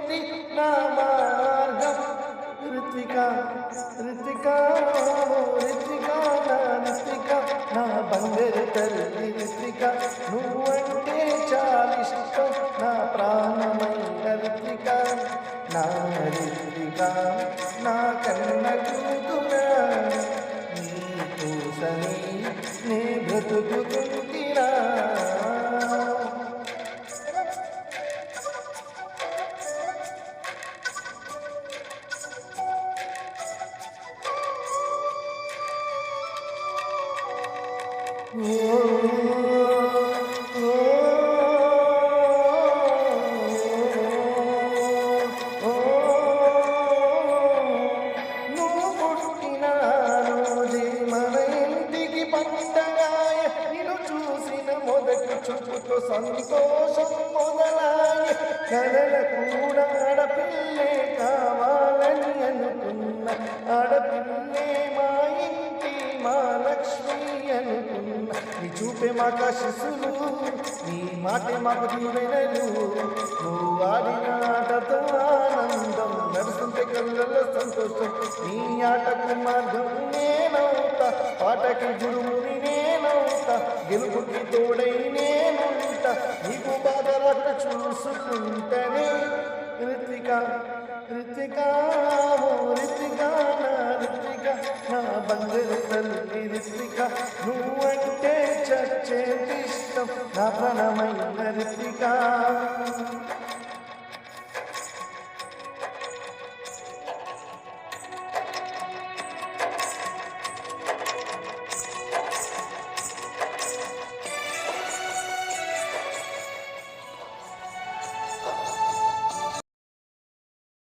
సాగింది నా మార్గం. రిత్విక రిత్విక రిత్విక నా రిత్విక నా బంగారు తల్లి రిత్విక నువ్వంటే చాలిష్టం నా ప్రాణమైన రిత్విక నా రిత్విక నా కన్న కూతురా నీ కోసమే నే బ్రతుకుతుంటిరా. నువ్వు పుట్టిన రోజే మన ఇంటికి పండగాయ నిన్ను చూసిన మొదటి చూపుతో సంతోషం మొదలాయ కలల కూడా ఆడపిల్లే కావాలని అనుకున్న ఆడపిల్లే మా ఇంటి మా లక్ష్మి అనుకున్న నీ చూపే మాకు ఆశీస్సులు నీ మాటే మాకు దీవెనలు నువ్వు ఆడిన ఆటతో ఆనందం నడుస్తుంటే కళ్ళల్లో సంతోషం నీ ఆటకు మార్గం నేనవుతా పాటకి గురువుని నేనవుతా గెలుపుకి తోడై నేనుంటా నీకు బాగా రాక చూసుకుంటేనే రిత్విక రిత్విక రిత్విక నా రిత్విక నా బంగారు తల్లి రిత్విక నువ్వంటే చచ్చేది ఇష్టం నా ప్రాణమైన రిత్విక.